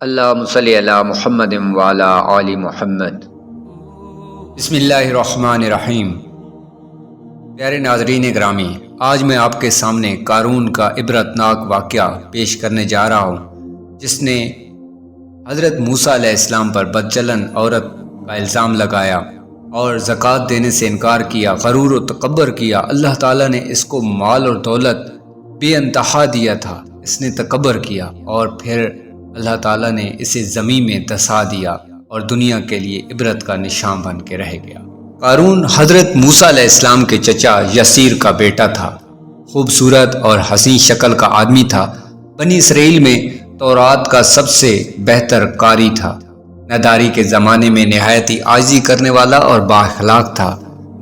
اللہم صلی علی محمد وعلی آل محمد۔ بسم اللہ الرحمن الرحیم۔ پیارے ناظرین گرامی، آج میں آپ کے سامنے قارون کا عبرتناک واقعہ پیش کرنے جا رہا ہوں، جس نے حضرت موسیٰ علیہ السلام پر بدچلن عورت کا الزام لگایا اور زکوٰۃ دینے سے انکار کیا، غرور و تکبر کیا۔ اللہ تعالیٰ نے اس کو مال اور دولت بے انتہا دیا تھا، اس نے تکبر کیا اور پھر اللہ تعالیٰ نے اسے زمین میں دسا دیا اور دنیا کے لیے عبرت کا نشان بن کے رہ گیا۔ قارون حضرت موسیٰ علیہ السلام کے چچا یسیر کا بیٹا تھا، خوبصورت اور حسین شکل کا آدمی تھا، بنی اسرائیل میں تورات کا سب سے بہتر قاری تھا، نداری کے زمانے میں نہایت ہی عاجزی کرنے والا اور بااخلاق تھا۔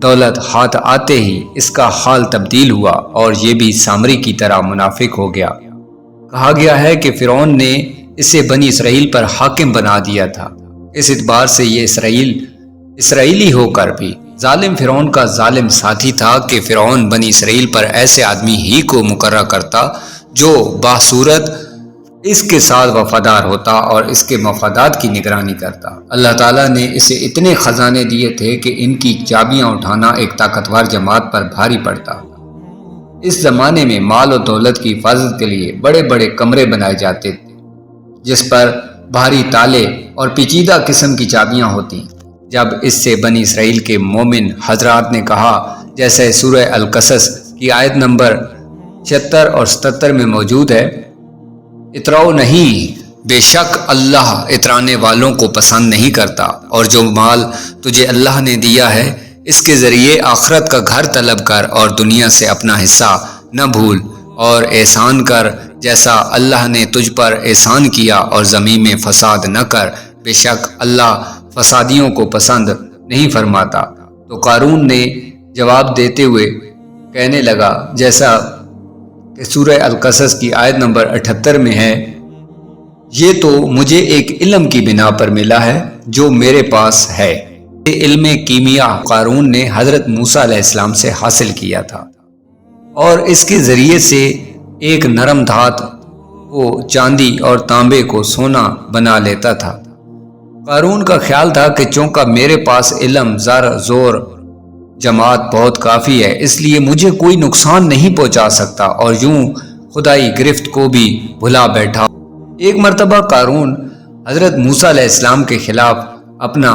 دولت ہاتھ آتے ہی اس کا حال تبدیل ہوا اور یہ بھی سامری کی طرح منافق ہو گیا۔ کہا گیا ہے کہ فرعون نے اسے بنی اسرائیل پر حاکم بنا دیا تھا۔ اس اعتبار سے یہ اسرائیلی ہو کر بھی ظالم فرعون کا ظالم ساتھی تھا کہ فرعون بنی اسرائیل پر ایسے آدمی ہی کو مقرر کرتا جو باصورت اس کے ساتھ وفادار ہوتا اور اس کے مفادات کی نگرانی کرتا۔ اللہ تعالیٰ نے اسے اتنے خزانے دیے تھے کہ ان کی چابیاں اٹھانا ایک طاقتور جماعت پر بھاری پڑتا۔ اس زمانے میں مال و دولت کی حفاظت کے لیے بڑے بڑے کمرے بنائے جاتے تھے، جس پر بھاری تالے اور پیچیدہ قسم کی چابیاں ہوتی۔ جب اس سے بنی اسرائیل کے مومن حضرات نے کہا، جیسے سورہ القصص کی آیت نمبر 76 اور 77 میں موجود ہے، اتراؤ نہیں، بے شک اللہ اترانے والوں کو پسند نہیں کرتا، اور جو مال تجھے اللہ نے دیا ہے اس کے ذریعے آخرت کا گھر طلب کر اور دنیا سے اپنا حصہ نہ بھول، اور احسان کر جیسا اللہ نے تجھ پر احسان کیا، اور زمین میں فساد نہ کر، بے شک اللہ فسادیوں کو پسند نہیں فرماتا۔ تو قارون نے جواب دیتے ہوئے کہنے لگا، جیسا کہ سورہ القصص کی آیت نمبر 78 میں ہے، یہ تو مجھے ایک علم کی بنا پر ملا ہے جو میرے پاس ہے۔ یہ علم کیمیا قارون نے حضرت موسیٰ علیہ السلام سے حاصل کیا تھا، اور اس کے ذریعے سے ایک نرم دھات کو چاندی اور تانبے کو سونا بنا لیتا تھا۔ قارون کا خیال تھا کہ چونکہ میرے پاس علم، زور جماعت بہت کافی ہے، اس لیے مجھے کوئی نقصان نہیں پہنچا سکتا، اور یوں خدائی گرفت کو بھی بھلا بیٹھا۔ ایک مرتبہ قارون حضرت موسیٰ علیہ السلام کے خلاف اپنا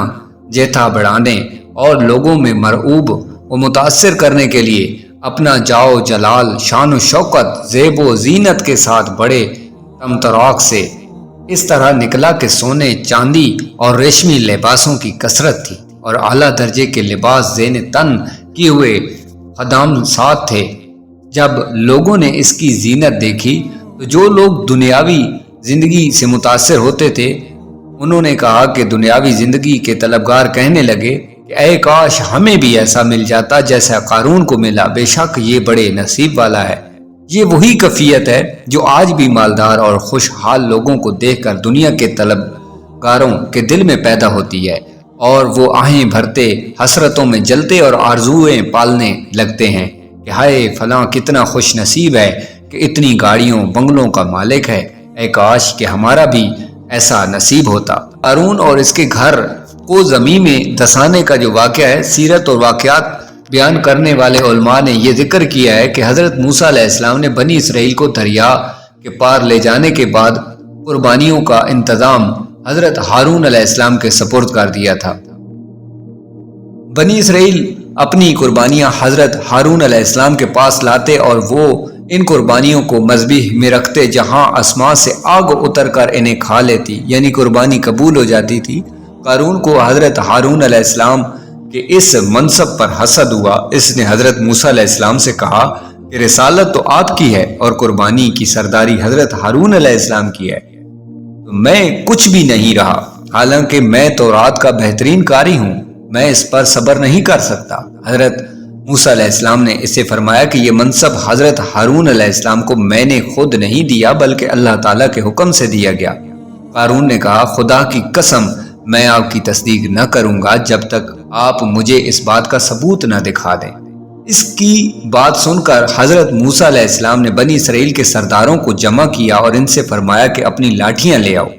جیتھا بڑھانے اور لوگوں میں مرعوب و متاثر کرنے کے لیے اپنا جاؤ جلال، شان و شوکت، زیب و زینت کے ساتھ بڑے طمطراق سے اس طرح نکلا کہ سونے، چاندی اور ریشمی لباسوں کی کثرت تھی، اور اعلیٰ درجے کے لباس زین تن کیے ہوئے خدام ساتھ تھے۔ جب لوگوں نے اس کی زینت دیکھی تو جو لوگ دنیاوی زندگی سے متاثر ہوتے تھے، انہوں نے کہا کہ دنیاوی زندگی کے طلبگار کہنے لگے کہ اے کاش ہمیں بھی ایسا مل جاتا جیسا قارون کو ملا، بے شک یہ بڑے نصیب والا ہے۔ یہ وہی کیفیت ہے جو آج بھی مالدار اور خوشحال لوگوں کو دیکھ کر دنیا کے طلبگاروں کے دل میں پیدا ہوتی ہے، اور وہ آہیں بھرتے حسرتوں میں جلتے اور آرزویں پالنے لگتے ہیں کہ ہائے فلاں کتنا خوش نصیب ہے کہ اتنی گاڑیوں بنگلوں کا مالک ہے، اے کاش کہ ہمارا بھی ایسا نصیب ہوتا۔ قارون اور اس کے گھر کو زمین میں دسانے کا جو واقعہ ہے، سیرت اور واقعات بیان کرنے والے علماء نے یہ ذکر کیا ہے کہ حضرت موسیٰ علیہ السلام نے بنی اسرائیل کو دریا کے پار لے جانے کے بعد قربانیوں کا انتظام حضرت ہارون علیہ السلام کے سپرد کر دیا تھا۔ بنی اسرائیل اپنی قربانیاں حضرت ہارون علیہ السلام کے پاس لاتے اور وہ ان قربانیوں کو مذبح میں رکھتے، جہاں آسمان سے آگ اتر کر انہیں کھا لیتی، یعنی قربانی قبول ہو جاتی تھی۔ قارون کو حضرت ہارون علیہ السلام کہ اس منصب پر حسد ہوا۔ اس نے حضرت موسیٰ علیہ السلام سے کہا کہ رسالت تو آپ کی ہے اور قربانی کی سرداری حضرت ہارون علیہ السلام کی ہے، تو میں کچھ بھی نہیں رہا، حالانکہ میں تورات کا بہترین قاری ہوں، میں اس پر صبر نہیں کر سکتا۔ حضرت موسیٰ علیہ السلام نے اسے فرمایا کہ یہ منصب حضرت ہارون علیہ السلام کو میں نے خود نہیں دیا بلکہ اللہ تعالیٰ کے حکم سے دیا گیا۔ قارون نے کہا، خدا کی قسم میں آپ کی تصدیق نہ کروں گا جب تک آپ مجھے اس بات کا ثبوت نہ دکھا دیں۔ اس کی بات سن کر حضرت موسیٰ علیہ السلام نے بنی اسرائیل کے سرداروں کو جمع کیا اور ان سے فرمایا کہ اپنی لاٹھیاں لے آؤ۔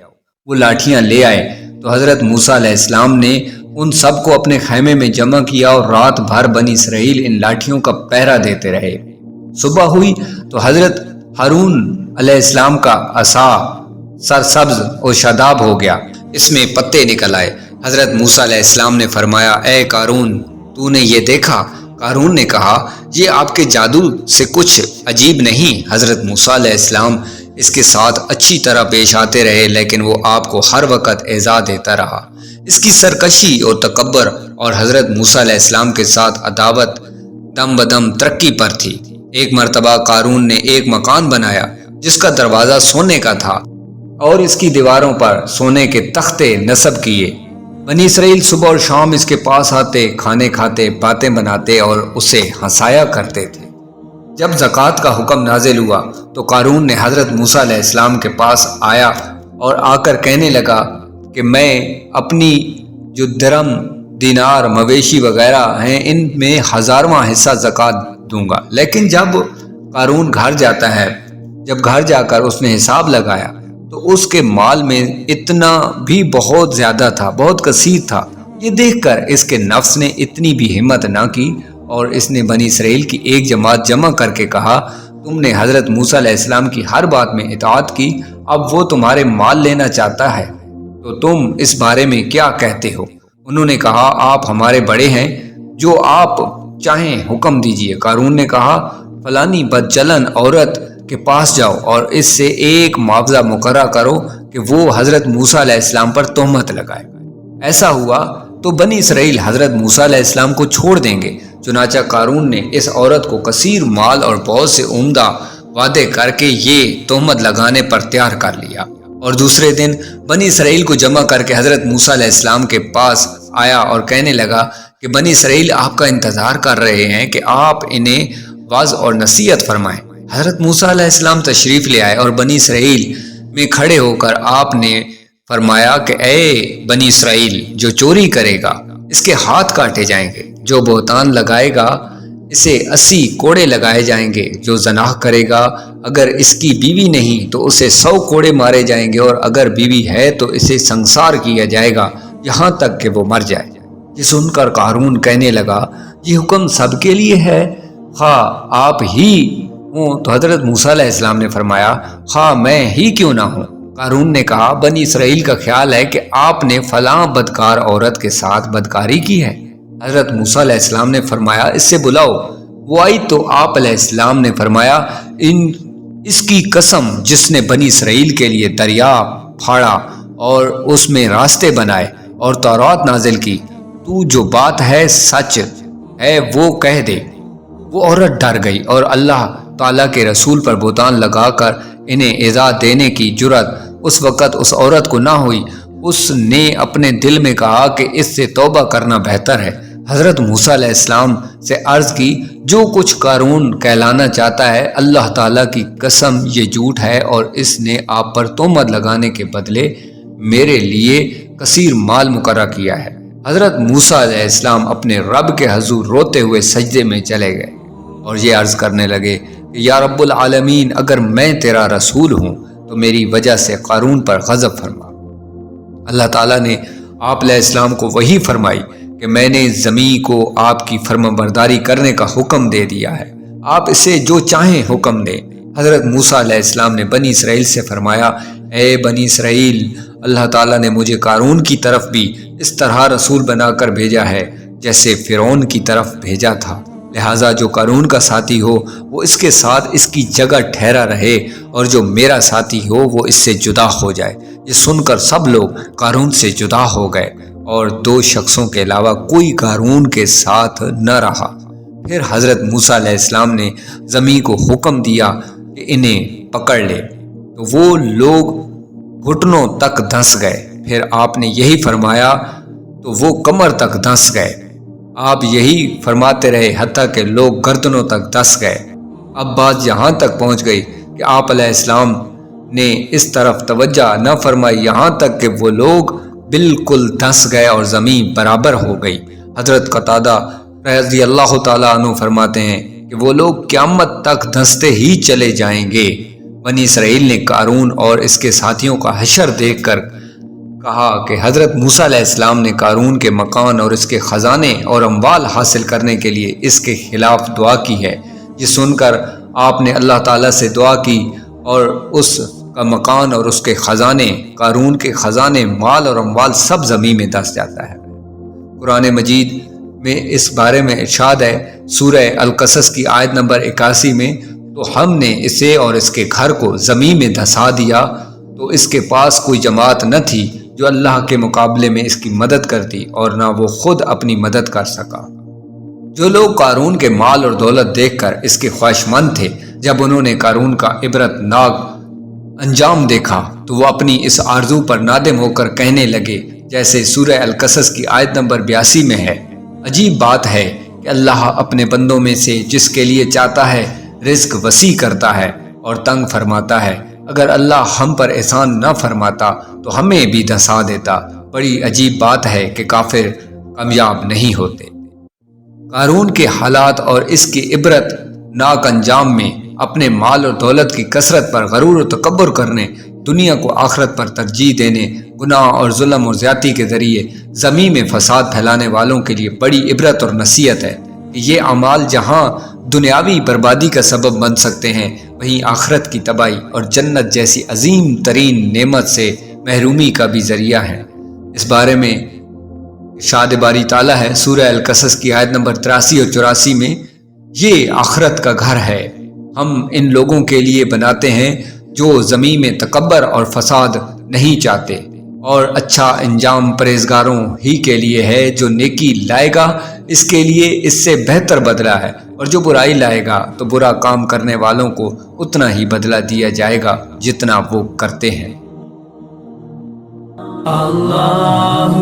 وہ لاٹھیاں لے آئے تو حضرت موسیٰ علیہ السلام نے ان سب کو اپنے خیمے میں جمع کیا اور رات بھر بنی اسرائیل ان لاٹھیوں کا پہرا دیتے رہے۔ صبح ہوئی تو حضرت ہارون علیہ السلام کا عصا سرسبز اور شاداب ہو گیا، اس میں پتے نکل آئے۔ حضرت موسیٰ علیہ السلام نے فرمایا، اے قارون، تو نے یہ دیکھا؟ قارون نے کہا، یہ آپ کے جادو سے کچھ عجیب نہیں۔ حضرت موسیٰ علیہ السلام اس کے ساتھ اچھی طرح پیش آتے رہے، لیکن وہ آپ کو ہر وقت ایذا دیتا رہا۔ اس کی سرکشی اور تکبر اور حضرت موسیٰ علیہ السلام کے ساتھ عداوت دم بدم ترقی پر تھی۔ ایک مرتبہ قارون نے ایک مکان بنایا جس کا دروازہ سونے کا تھا اور اس کی دیواروں پر سونے کے تختے نصب کیے۔ بنی اسرائیل صبح اور شام اس کے پاس آتے، کھانے کھاتے، باتیں بناتے اور اسے ہنسایا کرتے تھے۔ جب زکوٰۃ کا حکم نازل ہوا تو قارون نے حضرت موسیٰ علیہ السلام کے پاس آیا اور آ کر کہنے لگا کہ میں اپنی جو درم، دینار، مویشی وغیرہ ہیں ان میں 1000واں حصہ زکوٰۃ دوں گا۔ لیکن جب قارون گھر جاتا ہے، جب گھر جا کر اس نے حساب لگایا تو اس کے مال میں اتنا بھی بہت زیادہ تھا، بہت کثیر تھا۔ یہ دیکھ کر اس کے نفس نے اتنی بھی ہمت نہ کی اور اس نے بنی اسرائیل کی ایک جماعت جمع کر کے کہا، تم نے حضرت موسیٰ علیہ السلام کی ہر بات میں اطاعت کی، اب وہ تمہارے مال لینا چاہتا ہے تو تم اس بارے میں کیا کہتے ہو؟ انہوں نے کہا، آپ ہمارے بڑے ہیں، جو آپ چاہیں حکم دیجئے۔ قارون نے کہا، فلانی بدچلن عورت کے پاس جاؤ اور اس سے ایک معاوضہ مقررہ کرو کہ وہ حضرت موسیٰ علیہ السلام پر تہمت لگائے۔ ایسا ہوا تو بنی اسرائیل حضرت موسیٰ علیہ السلام کو چھوڑ دیں گے۔ چنانچہ قارون نے اس عورت کو کثیر مال اور بہت سے عمدہ وعدے کر کے یہ تہمت لگانے پر تیار کر لیا، اور دوسرے دن بنی اسرائیل کو جمع کر کے حضرت موسیٰ علیہ السلام کے پاس آیا اور کہنے لگا کہ بنی اسرائیل آپ کا انتظار کر رہے ہیں کہ آپ انہیں واعظ اور نصیحت فرمائیں۔ حضرت موسیٰ علیہ السلام تشریف لے آئے اور بنی اسرائیل میں کھڑے ہو کر آپ نے فرمایا کہ اے بنی اسرائیل، جو چوری کرے گا اس کے ہاتھ کاٹے جائیں گے، جو بہتان لگائے گا اسے 80 کوڑے لگائے جائیں گے، جو زنا کرے گا اگر اس کی بیوی نہیں تو اسے 100 کوڑے مارے جائیں گے، اور اگر بیوی ہے تو اسے سنسار کیا جائے گا یہاں تک کہ وہ مر جائے۔ یہ سن کر قارون کہنے لگا، یہ حکم سب کے لیے ہے، خواہ آپ ہی ہوں؟ تو حضرت موسیٰ علیہ السلام نے فرمایا، خواہ میں ہی کیوں نہ ہوں۔ قارون نے کہا، بنی اسرائیل کا خیال ہے کہ آپ نے فلاں بدکار عورت کے ساتھ بدکاری کی ہے۔ حضرت موسیٰ علیہ السلام نے فرمایا، اس سے بلاؤ۔ وہ آئی تو آپ علیہ السلام نے فرمایا، اس کی قسم جس نے بنی اسرائیل کے لیے دریا پھاڑا اور اس میں راستے بنائے اور تورات نازل کی، تو جو بات ہے سچ ہے وہ کہہ دے۔ وہ عورت ڈر گئی اور اللہ تعالیٰ کے رسول پر بہتان لگا کر انہیں ایذا دینے کی جرات اس وقت اس عورت کو نہ ہوئی۔ اس نے اپنے دل میں کہا کہ اس سے توبہ کرنا بہتر ہے۔ حضرت موسیٰ علیہ السلام سے عرض کی، جو کچھ قارون کہلانا چاہتا ہے، اللہ تعالیٰ کی قسم یہ جھوٹ ہے، اور اس نے آپ پر تہمت لگانے کے بدلے میرے لیے کثیر مال مقررہ کیا ہے۔ حضرت موسیٰ علیہ السلام اپنے رب کے حضور روتے ہوئے سجدے میں چلے گئے اور یہ عرض کرنے لگے کہ یا رب العالمین، اگر میں تیرا رسول ہوں تو میری وجہ سے قارون پر غضب فرما۔ اللہ تعالیٰ نے آپ علیہ السلام کو وحی فرمائی کہ میں نے زمین کو آپ کی فرمانبرداری کرنے کا حکم دے دیا ہے، آپ اسے جو چاہیں حکم دیں۔ حضرت موسیٰ علیہ السلام نے بنی اسرائیل سے فرمایا، اے بنی اسرائیل، اللہ تعالیٰ نے مجھے قارون کی طرف بھی اس طرح رسول بنا کر بھیجا ہے جیسے فرعون کی طرف بھیجا تھا، لہٰذا جو قارون کا ساتھی ہو وہ اس کے ساتھ اس کی جگہ ٹھہرا رہے، اور جو میرا ساتھی ہو وہ اس سے جدا ہو جائے۔ یہ سن کر سب لوگ قارون سے جدا ہو گئے اور 2 شخصوں کے علاوہ کوئی قارون کے ساتھ نہ رہا۔ پھر حضرت موسیٰ علیہ السلام نے زمین کو حکم دیا کہ انہیں پکڑ لے، تو وہ لوگ گھٹنوں تک دھنس گئے۔ پھر آپ نے یہی فرمایا تو وہ کمر تک دھنس گئے۔ آپ یہی فرماتے رہے حتیٰ کہ لوگ گردنوں تک دھنس گئے۔ اب بات یہاں تک پہنچ گئی کہ آپ علیہ السلام نے اس طرف توجہ نہ فرمائی یہاں تک کہ وہ لوگ بالکل دھنس گئے اور زمین برابر ہو گئی۔ حضرت قتادہ رضی اللہ تعالیٰ عنہ فرماتے ہیں کہ وہ لوگ قیامت تک دھنستے ہی چلے جائیں گے۔ بنی اسرائیل نے قارون اور اس کے ساتھیوں کا حشر دیکھ کر کہا کہ حضرت موسیٰ علیہ السلام نے قارون کے مکان اور اس کے خزانے اور اموال حاصل کرنے کے لیے اس کے خلاف دعا کی ہے۔ یہ سن کر آپ نے اللہ تعالیٰ سے دعا کی اور اس کا مکان اور اس کے خزانے، قارون کے خزانے، مال اور اموال سب زمین میں دس جاتا ہے۔ قرآن مجید میں اس بارے میں ارشاد ہے، سورہ القصص کی آیت نمبر 81 میں، تو ہم نے اسے اور اس کے گھر کو زمین میں دھسا دیا تو اس کے پاس کوئی جماعت نہ تھی جو اللہ کے مقابلے میں اس کی مدد کرتی اور نہ وہ خود اپنی مدد کر سکا۔ جو لوگ قارون کے مال اور دولت دیکھ کر اس کے خواہشمند تھے، جب انہوں نے قارون کا عبرت ناک انجام دیکھا تو وہ اپنی اس آرزو پر نادم ہو کر کہنے لگے، جیسے سورہ القصص کی آیت نمبر 82 میں ہے، عجیب بات ہے کہ اللہ اپنے بندوں میں سے جس کے لیے چاہتا ہے رزق وسیع کرتا ہے اور تنگ فرماتا ہے۔ اگر اللہ ہم پر احسان نہ فرماتا تو ہمیں بھی دھسا دیتا۔ بڑی عجیب بات ہے کہ کافر کامیاب نہیں ہوتے۔ قارون کے حالات اور اس کے عبرت ناک انجام میں اپنے مال اور دولت کی کثرت پر غرور و تکبر کرنے، دنیا کو آخرت پر ترجیح دینے، گناہ اور ظلم اور زیادتی کے ذریعے زمین میں فساد پھیلانے والوں کے لیے بڑی عبرت اور نصیحت ہے کہ یہ اعمال جہاں دنیاوی بربادی کا سبب بن سکتے ہیں، وہیں آخرت کی تباہی اور جنت جیسی عظیم ترین نعمت سے محرومی کا بھی ذریعہ ہے۔ اس بارے میں ارشاد باری تعالیٰ ہے، سورہ القصص کی آیت نمبر 83 اور 84 میں، یہ آخرت کا گھر ہے، ہم ان لوگوں کے لیے بناتے ہیں جو زمین میں تکبر اور فساد نہیں چاہتے، اور اچھا انجام پرہیزگاروں ہی کے لیے ہے۔ جو نیکی لائے گا اس کے لیے اس سے بہتر بدلہ ہے، اور جو برائی لائے گا تو برا کام کرنے والوں کو اتنا ہی بدلہ دیا جائے گا جتنا وہ کرتے ہیں۔ اللہ